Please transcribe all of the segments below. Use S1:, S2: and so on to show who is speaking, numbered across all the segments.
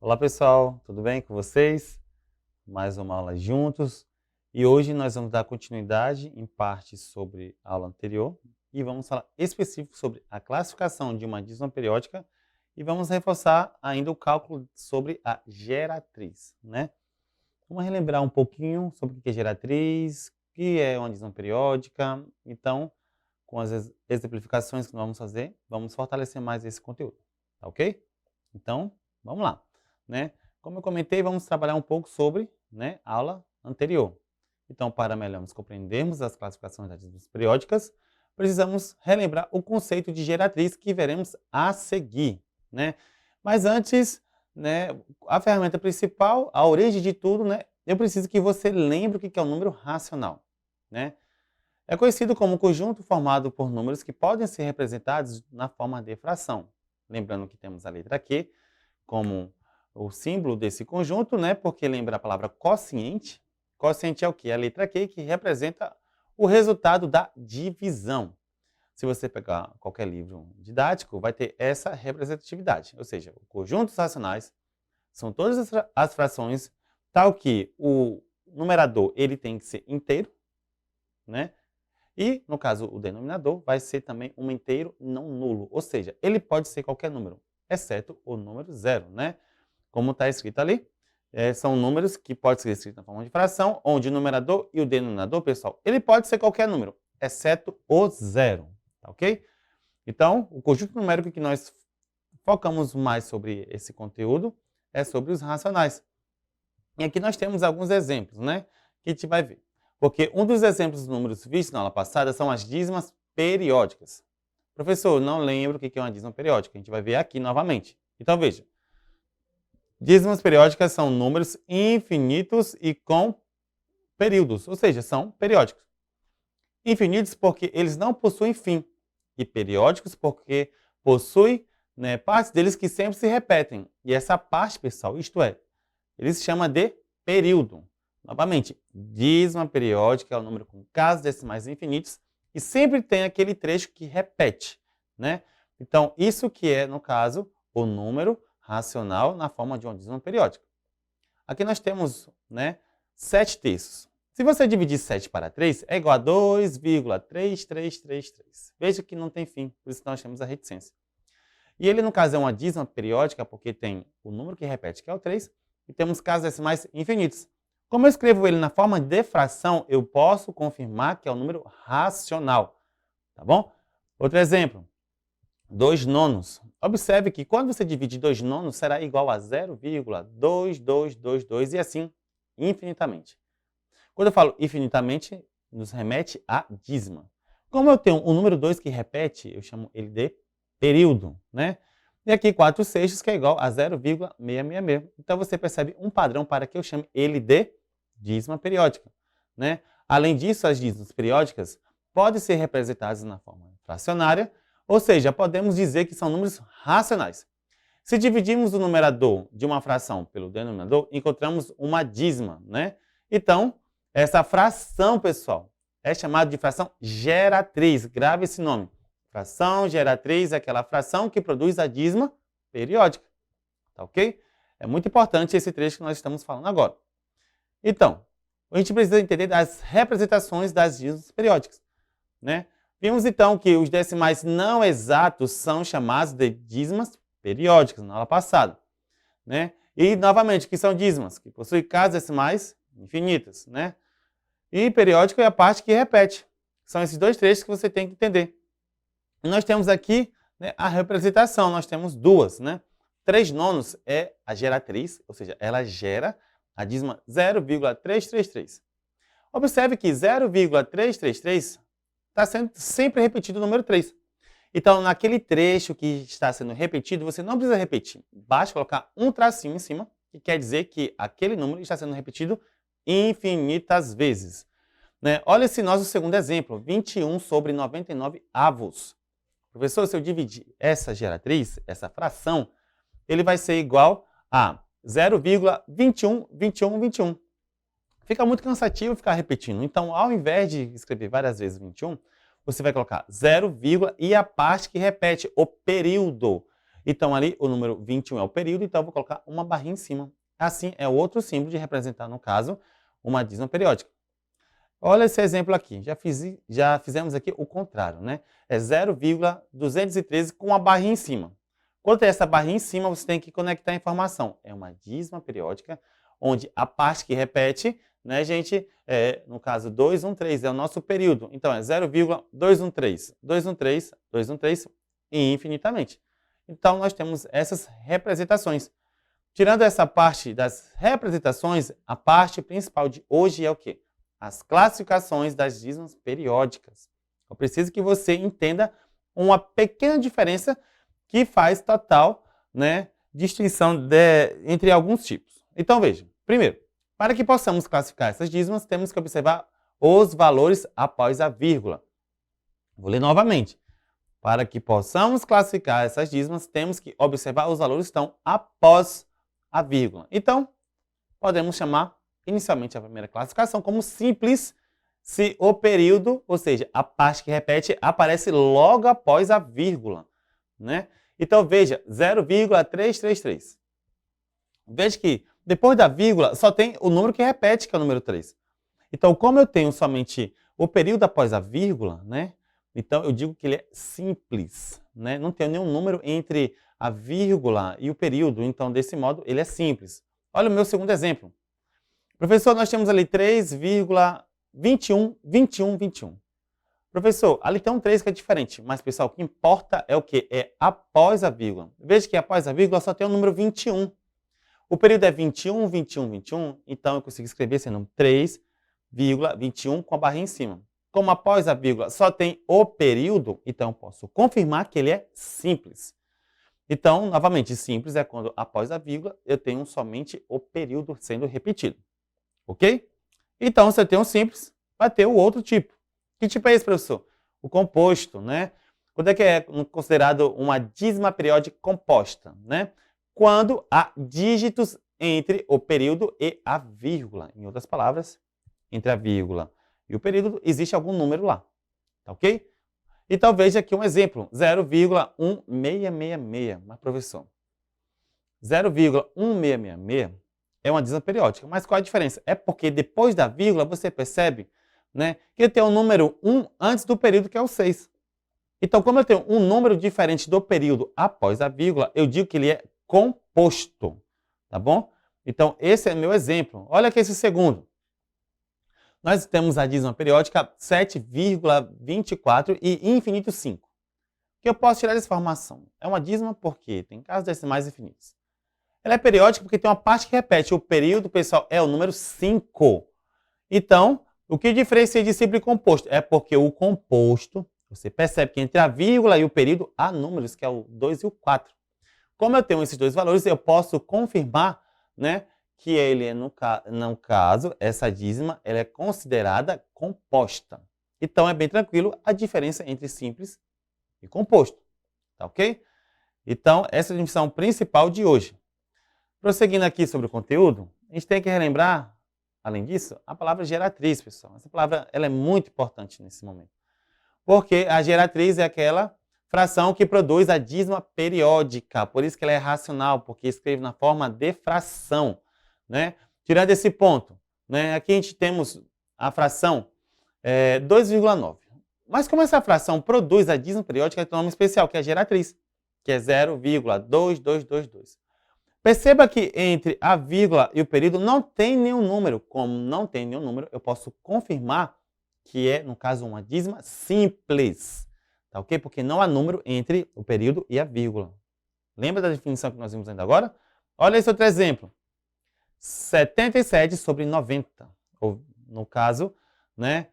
S1: Olá pessoal, tudo bem com vocês? Mais uma aula juntos e hoje nós vamos dar continuidade em parte sobre a aula anterior e vamos falar específico sobre a classificação de uma dízima periódica e vamos reforçar ainda o cálculo sobre a geratriz, né? Vamos relembrar um pouquinho sobre o que é geratriz, o que é uma dízima periódica, então com as exemplificações que nós vamos fazer, vamos fortalecer mais esse conteúdo, tá ok? Então, vamos lá, né? Como eu comentei, vamos trabalhar um pouco sobre, né, a aula anterior. Então, para melhormos compreendermos as classificações das dízimas periódicas, precisamos relembrar o conceito de geratriz que veremos a seguir, né? Mas antes, né, a ferramenta principal, a origem de tudo, né, eu preciso que você lembre o que é o número racional, né? É conhecido como um conjunto formado por números que podem ser representados na forma de fração. Lembrando que temos a letra Q como o símbolo desse conjunto, né? Porque lembra a palavra quociente. Quociente é o quê? É a letra Q que representa o resultado da divisão. Se você pegar qualquer livro didático, vai ter essa representatividade. Ou seja, os conjuntos racionais são todas as frações, tal que o numerador ele tem que ser inteiro, né? E, no caso, o denominador vai ser também um inteiro não nulo, ou seja, ele pode ser qualquer número, exceto o número zero, né? Como está escrito ali, são números que podem ser escritos na forma de fração, onde o numerador e o denominador, pessoal, ele pode ser qualquer número, exceto o zero, tá ok? Então, o conjunto numérico que nós focamos mais sobre esse conteúdo é sobre os racionais. E aqui nós temos alguns exemplos, né? Que a gente vai ver. Porque um dos exemplos dos números vistos na aula passada são as dízimas periódicas. Professor, não lembro o que é uma dízima periódica. A gente vai ver aqui novamente. Então veja. Dízimas periódicas são números infinitos e com períodos, ou seja, são periódicos. Infinitos porque eles não possuem fim. E periódicos porque possuem, né, partes deles que sempre se repetem. E essa parte, pessoal, isto é, ele se chama de período. Novamente, dízima periódica é o número com casas decimais infinitos e sempre tem aquele trecho que repete, né? Então, isso que é, no caso, o número racional na forma de uma dízima periódica. Aqui nós temos, né, 7/3. Se você dividir 7 para 3, é igual a 2,3333. Veja que não tem fim, por isso que nós temos a reticência. E ele, no caso, é uma dízima periódica porque tem o número que repete, que é o 3, e temos casas decimais infinitos. Como eu escrevo ele na forma de fração, eu posso confirmar que é um número racional, tá bom? Outro exemplo, 2 nonos. Observe que quando você divide 2 nonos, será igual a 0,2222 e assim infinitamente. Quando eu falo infinitamente, nos remete a dízima. Como eu tenho o número 2 que repete, eu chamo ele de período, né? E aqui 4/6, que é igual a 0,666. Então você percebe um padrão para que eu chame ele de dízima periódica, né? Além disso, as dízimas periódicas podem ser representadas na forma fracionária, ou seja, podemos dizer que são números racionais. Se dividirmos o numerador de uma fração pelo denominador, encontramos uma dízima, né? Então, essa fração, pessoal, é chamada de fração geratriz. Grave esse nome. Fração geratriz é aquela fração que produz a dízima periódica. Tá ok? É muito importante esse trecho que nós estamos falando agora. Então, a gente precisa entender das representações das dízimas periódicas, né? Vimos então que os decimais não exatos são chamados de dízimas periódicas na aula passada, né? E novamente, que são dízimas? Que possuem casas decimais infinitas, né? E periódico é a parte que repete. São esses dois trechos que você tem que entender. E nós temos aqui, né, a representação, nós temos duas, né? 3 nonos é a geratriz, ou seja, ela gera a dízima 0,333. Observe que 0,333 está sendo sempre repetido o número 3. Então, naquele trecho que está sendo repetido, você não precisa repetir. Basta colocar um tracinho em cima, que quer dizer que aquele número está sendo repetido infinitas vezes, né? Olha esse nosso segundo exemplo, 21/99 avos. Professor, se eu dividir essa geratriz, essa fração, ele vai ser igual a 0,212121. Fica muito cansativo ficar repetindo. Então, ao invés de escrever várias vezes 21, você vai colocar 0, e a parte que repete, o período. Então, ali, o número 21 é o período, então eu vou colocar uma barrinha em cima. Assim, é outro símbolo de representar, no caso, uma dízima periódica. Olha esse exemplo aqui. Já fizemos aqui o contrário, né? É 0,213 com uma barrinha em cima. Quando tem essa barrinha em cima, você tem que conectar a informação. É uma dízima periódica, onde a parte que repete, né, gente, no caso 213 é o nosso período. Então, é 0,213, 213, 213 e infinitamente. Então, nós temos essas representações. Tirando essa parte das representações, a parte principal de hoje é o quê? As classificações das dízimas periódicas. Eu preciso que você entenda uma pequena diferença que faz total, né, distinção entre alguns tipos. Então, veja. Primeiro, para que possamos classificar essas dízimas, temos que observar os valores após a vírgula. Vou ler novamente. Para que possamos classificar essas dízimas, temos que observar os valores que estão após a vírgula. Então, podemos chamar inicialmente a primeira classificação como simples se o período, ou seja, a parte que repete, aparece logo após a vírgula, né? Então, veja, 0,333. Veja que depois da vírgula só tem o número que repete, que é o número 3. Então, como eu tenho somente o período após a vírgula, né? Então, eu digo que ele é simples, né? Não tem nenhum número entre a vírgula e o período. Então, desse modo, ele é simples. Olha o meu segundo exemplo. Professor, nós temos ali 3,21, 21, 21. Professor, ali tem um 3 que é diferente, mas, pessoal, o que importa é o quê? É após a vírgula. Veja que após a vírgula só tem o número 21. O período é 21, 21, 21, então eu consigo escrever esse número 3,21 com a barrinha em cima. Como após a vírgula só tem o período, então eu posso confirmar que ele é simples. Então, novamente, simples é quando após a vírgula eu tenho somente o período sendo repetido. Ok? Então, se eu tenho um simples, vai ter o outro tipo. Que tipo é esse, professor? O composto, né? Quando é que é considerado uma dízima periódica composta, né? Quando há dígitos entre o período e a vírgula. Em outras palavras, entre a vírgula e o período existe algum número lá. Tá ok? Então, veja aqui um exemplo. 0,1666. Mas, professor, 0,1666 é uma dízima periódica. Mas qual a diferença? É porque depois da vírgula você percebe, né, que tem o número 1 antes do período, que é o 6. Então, como eu tenho um número diferente do período após a vírgula, eu digo que ele é composto. Tá bom? Então, esse é meu exemplo. Olha aqui esse segundo. Nós temos a dízima periódica 7,24 e infinito 5. O que eu posso tirar dessa informação? É uma dízima porque tem casos decimais infinitos. Ela é periódica porque tem uma parte que repete. O período, pessoal, é o número 5. Então, o que diferencia discípulo e composto? É porque o composto, você percebe que entre a vírgula e o período há números, que é o 2 e o 4. Como eu tenho esses dois valores, eu posso confirmar, né, que ele, no caso, essa dízima, ela é considerada composta. Então, é bem tranquilo a diferença entre simples e composto. Tá ok? Então, essa é a definição principal de hoje. Prosseguindo aqui sobre o conteúdo, a gente tem que relembrar, além disso, a palavra geratriz, pessoal. Essa palavra ela é muito importante nesse momento. Porque a geratriz é aquela fração que produz a dízima periódica. Por isso que ela é racional, porque escreve na forma de fração. Né? Tirando esse ponto, né? Aqui a gente temos a fração 2,9. Mas como essa fração produz a dízima periódica, tem um nome especial, que é a geratriz, que é 0,2222. Perceba que entre a vírgula e o período não tem nenhum número. Como não tem nenhum número, eu posso confirmar que é, no caso, uma dízima simples. Tá ok? Porque não há número entre o período e a vírgula. Lembra da definição que nós vimos ainda agora? Olha esse outro exemplo. 77 sobre 90. Ou, no caso, né,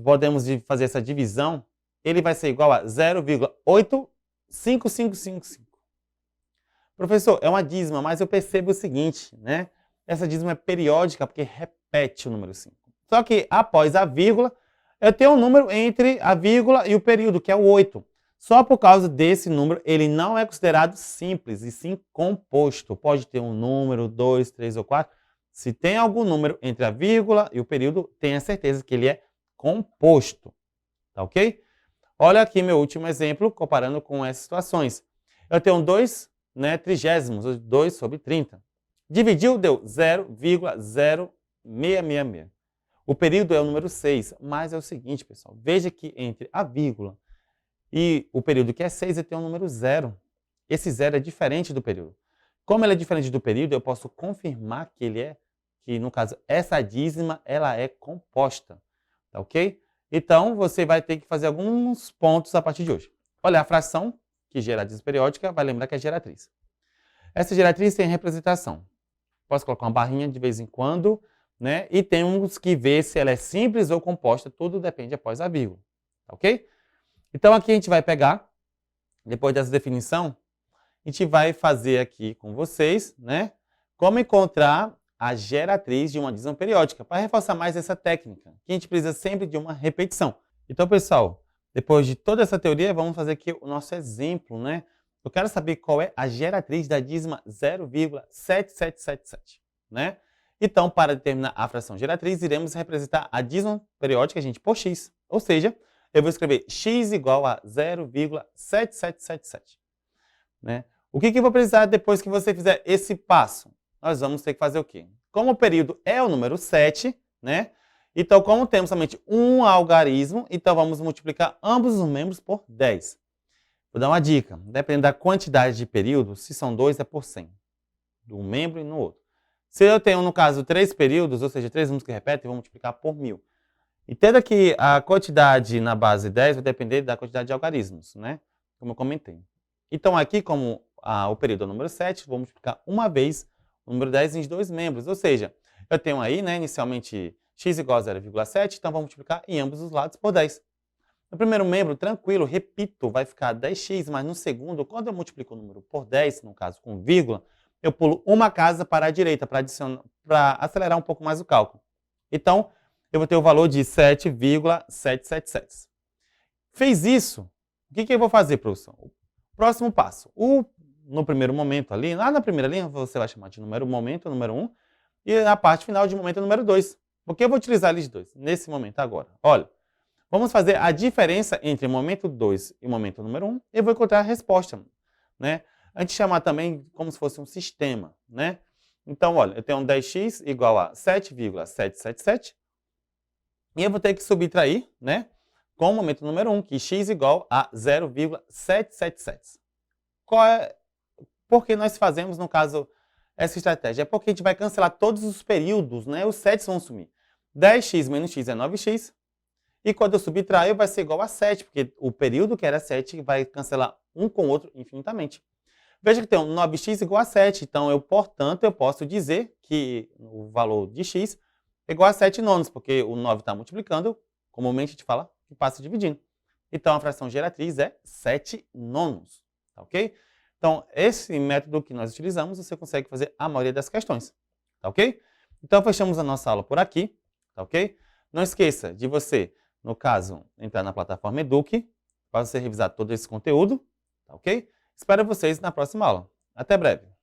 S1: podemos fazer essa divisão. Ele vai ser igual a 0,85555. Professor, é uma dízima, mas eu percebo o seguinte, né? Essa dízima é periódica porque repete o número 5. Só que após a vírgula, eu tenho um número entre a vírgula e o período, que é o 8. Só por causa desse número, ele não é considerado simples, e sim composto. Pode ter um número, 2, 3 ou 4. Se tem algum número entre a vírgula e o período, tenha certeza que ele é composto. Tá ok? Olha aqui meu último exemplo, comparando com essas situações. Eu tenho 2, né, trigésimos, 2 sobre 30. Dividiu, deu 0,0666. O período é o número 6, mas é o seguinte, pessoal. Veja que entre a vírgula e o período, que é 6, eu tenho um número 0. Esse 0 é diferente do período. Como ele é diferente do período, eu posso confirmar que ele é, que no caso, essa dízima, ela é composta. Tá ok? Então, você vai ter que fazer alguns pontos a partir de hoje. Olha, a fração que gera a dízima periódica, vai lembrar que é geratriz. Essa geratriz tem representação. Posso colocar uma barrinha de vez em quando, né? E temos que ver se ela é simples ou composta, tudo depende após a vírgula. Tá ok? Então, aqui a gente vai pegar, depois dessa definição, a gente vai fazer aqui com vocês, né? Como encontrar a geratriz de uma dízima periódica, para reforçar mais essa técnica, que a gente precisa sempre de uma repetição. Então, pessoal, depois de toda essa teoria, vamos fazer aqui o nosso exemplo, né? Eu quero saber qual é a geratriz da dízima 0,7777, né? Então, para determinar a fração geratriz, iremos representar a dízima periódica, gente, por x. Ou seja, eu vou escrever x igual a 0,7777, né? O que eu vou precisar depois que você fizer esse passo? Nós vamos ter que fazer o quê? Como o período é o número 7, né? Então, como temos somente um algarismo, então vamos multiplicar ambos os membros por 10. Vou dar uma dica. Dependendo da quantidade de períodos, se são 2 é por 100. De um membro e no outro. Se eu tenho, no caso, 3 períodos, ou seja, 3 números que repetem, eu vou multiplicar por 1000. Entenda que a quantidade na base 10 vai depender da quantidade de algarismos, né? Como eu comentei. Então, aqui, como o período é o número 7, vou multiplicar uma vez o número 10 em 2 membros. Ou seja, eu tenho aí, né, inicialmente, x igual a 0,7, então vou multiplicar em ambos os lados por 10. No primeiro membro, tranquilo, repito, vai ficar 10x, mas no segundo, quando eu multiplico o número por 10, no caso com vírgula, eu pulo uma casa para a direita, para acelerar um pouco mais o cálculo. Então, eu vou ter o valor de 7,777. Fez isso, o que eu vou fazer, professor? Próximo passo. No primeiro momento ali, lá na primeira linha, você vai chamar de momento número 1, e a parte final de momento número 2. Por que eu vou utilizar eles dois nesse momento agora? Olha, vamos fazer a diferença entre o momento 2 e o momento número 1, e eu vou encontrar a resposta, né? A gente chama também como se fosse um sistema, né? Então, olha, eu tenho um 10x igual a 7,777, e eu vou ter que subtrair, né, com o momento número 1, que x igual a 0,777. Por que nós fazemos, no caso, essa estratégia? É porque a gente vai cancelar todos os períodos, né? Os 7 vão sumir. 10x menos x é 9x. E quando eu subtrair, vai ser igual a 7, porque o período que era 7 vai cancelar um com o outro infinitamente. Veja que tem um 9x igual a 7. Então, portanto, eu posso dizer que o valor de x é igual a 7 nonos, porque o 9 está multiplicando, comumente a gente fala que passa dividindo. Então, a fração geratriz é 7 nonos. Tá ok? Então, esse método que nós utilizamos, você consegue fazer a maioria das questões. Tá ok? Então, fechamos a nossa aula por aqui. Tá ok? Não esqueça de você, no caso, entrar na plataforma Eduque, para você revisar todo esse conteúdo. Tá ok? Espero vocês na próxima aula. Até breve!